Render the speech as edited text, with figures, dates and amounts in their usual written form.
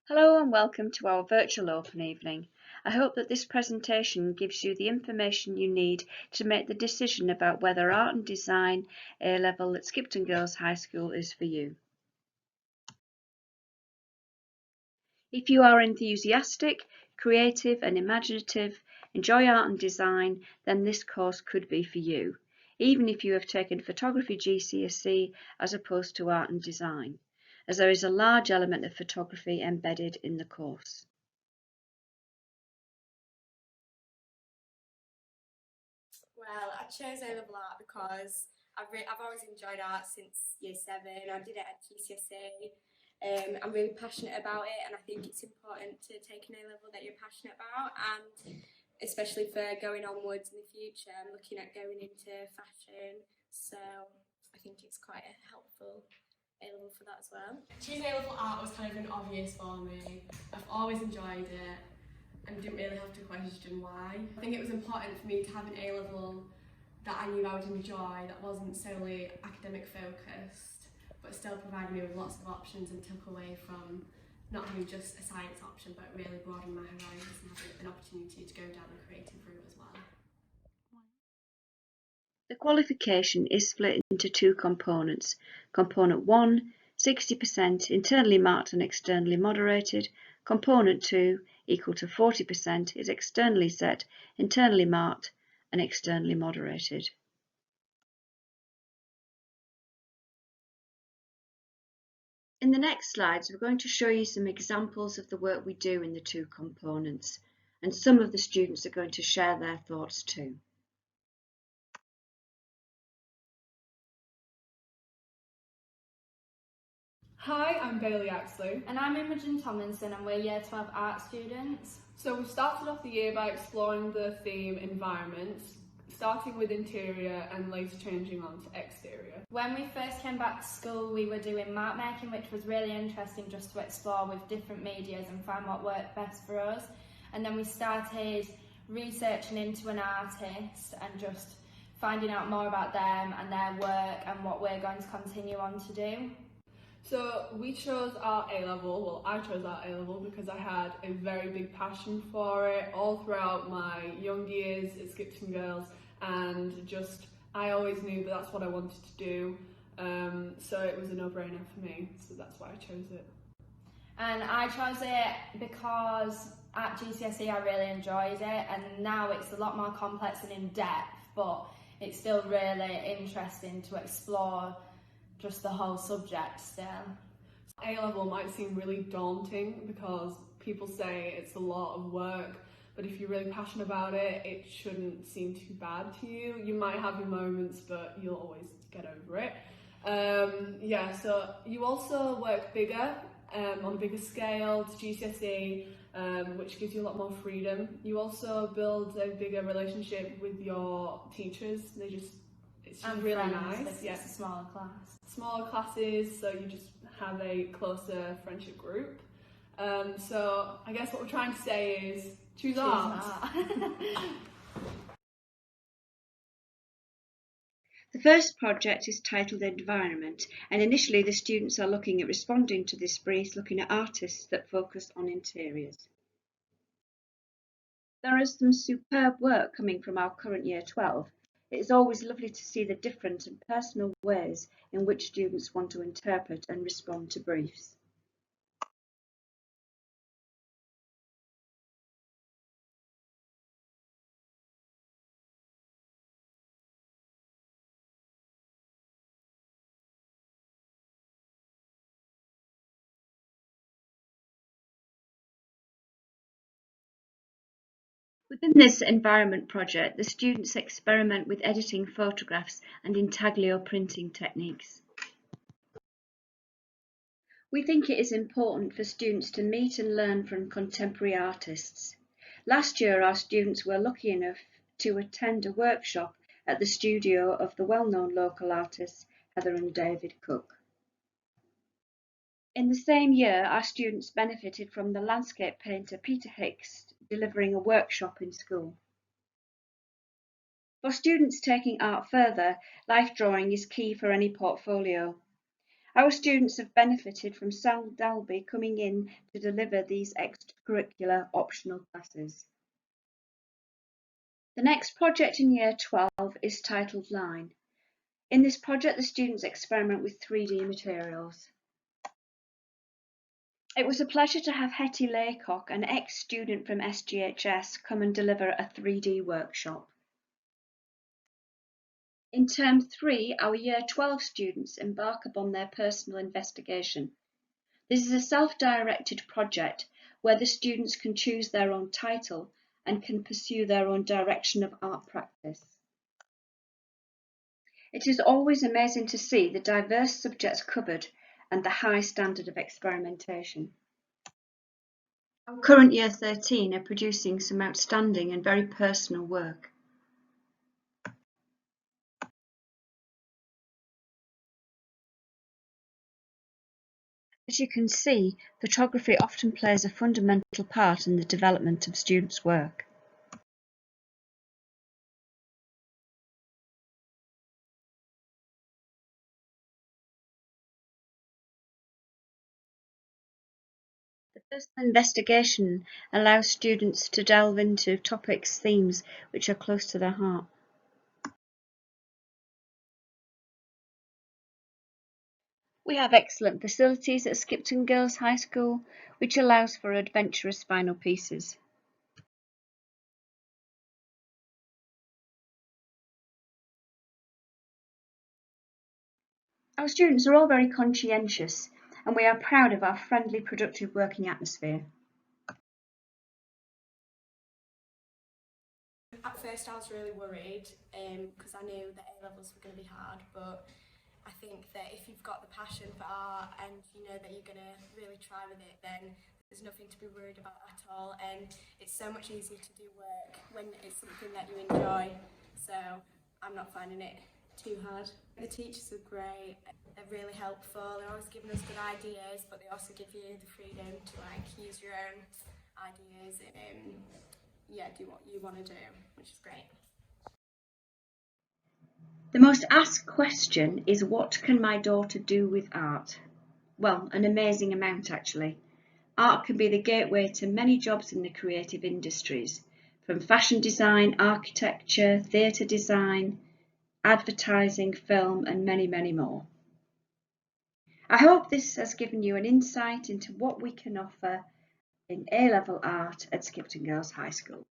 Hello and welcome to our virtual open evening. I hope that this presentation gives you the information you need to make the decision about whether Art and Design A-Level at Skipton Girls High School is for you. If you are enthusiastic, creative and imaginative, enjoy art and design, then this course could be for you, even if you have taken Photography GCSE as opposed to Art and Design, as there is a large element of photography embedded in the course. Well, I chose A-level art because I've always enjoyed art since year 7. I did it at GCSE. I'm really passionate about it, and I think it's important to take an A-level that you're passionate about, and especially for going onwards in the future. I'm looking at going into fashion, so I think it's quite a helpful A-level for that as well. Choosing A-level art was kind of an obvious for me. I've always enjoyed it and didn't really have to question why. I think it was important for me to have an A-level that I knew I would enjoy, that wasn't solely academic focused, but still provided me with lots of options and took away from not having just a science option, but really broadened my horizons and having an opportunity to go down the creative route as well. The qualification is split into two components. Component 1, 60% internally marked and externally moderated. Component 2, equal to 40%, is externally set, internally marked and externally moderated. In the next slides, we're going to show you some examples of the work we do in the two components, and some of the students are going to share their thoughts too. Hi, I'm Bailey Axley. And I'm Imogen Tomlinson, and we're Year 12 art students. So we started off the year by exploring the theme environments, starting with interior and later changing on to exterior. When we first came back to school, we were doing mark making, which was really interesting just to explore with different medias and find what worked best for us. And then we started researching into an artist and just finding out more about them and their work and what we're going to continue on to do. So we chose our A-level, well I chose our A-level because I had a very big passion for it all throughout my young years at Skipton Girls, and just I always knew that that's what I wanted to do, so it was a no-brainer for me, so that's why I chose it. And I chose it because at GCSE I really enjoyed it, and now it's a lot more complex and in-depth, but it's still really interesting to explore just the whole subject still. A-level might seem really daunting because people say it's a lot of work, but if you're really passionate about it, it shouldn't seem too bad to you. You might have your moments, but you'll always get over it. So you also work bigger, on a bigger scale to GCSE, which gives you a lot more freedom. You also build a bigger relationship with your teachers. It's just really nice. Yes, it's a smaller class. Smaller classes, so you just have a closer friendship group. So I guess what we're trying to say is choose art. The first project is titled Environment, and initially the students are looking at responding to this brief, looking at artists that focus on interiors. There is some superb work coming from our current Year 12. It is always lovely to see the different and personal ways in which students want to interpret and respond to briefs. Within this environment project, the students experiment with editing photographs and intaglio printing techniques. We think it is important for students to meet and learn from contemporary artists. Last year, our students were lucky enough to attend a workshop at the studio of the well-known local artists Heather and David Cook. In the same year, our students benefited from the landscape painter Peter Hicks delivering a workshop in school. For students taking art further, life drawing is key for any portfolio. Our students have benefited from Sal Dalby coming in to deliver these extracurricular optional classes. The next project in Year 12 is titled Line. In this project, the students experiment with 3D materials. It was a pleasure to have Hetty Laycock, an ex-student from SGHS, come and deliver a 3D workshop. In Term 3, our Year 12 students embark upon their personal investigation. This is a self-directed project where the students can choose their own title and can pursue their own direction of art practice. It is always amazing to see the diverse subjects covered and the high standard of experimentation. Our current Year 13 are producing some outstanding and very personal work. As you can see, photography often plays a fundamental part in the development of students' work. The personal investigation allows students to delve into topics, themes which are close to their heart. We have excellent facilities at Skipton Girls High School, which allows for adventurous final pieces. Our students are all very conscientious, and we are proud of our friendly, productive working atmosphere. At first I was really worried because I knew that A-levels were going to be hard, but I think that if you've got the passion for art and you know that you're going to really try with it, then there's nothing to be worried about at all, and it's so much easier to do work when it's something that you enjoy, so I'm not finding it too hard. The teachers are great, they're really helpful, they're always giving us good ideas, but they also give you the freedom to use your own ideas and do what you want to do, which is great. The most asked question is, what can my daughter do with art? Well, an amazing amount actually. Art can be the gateway to many jobs in the creative industries, from fashion design, architecture, theatre design, advertising, film, and many, many more. I hope this has given you an insight into what we can offer in A-level art at Skipton Girls High School.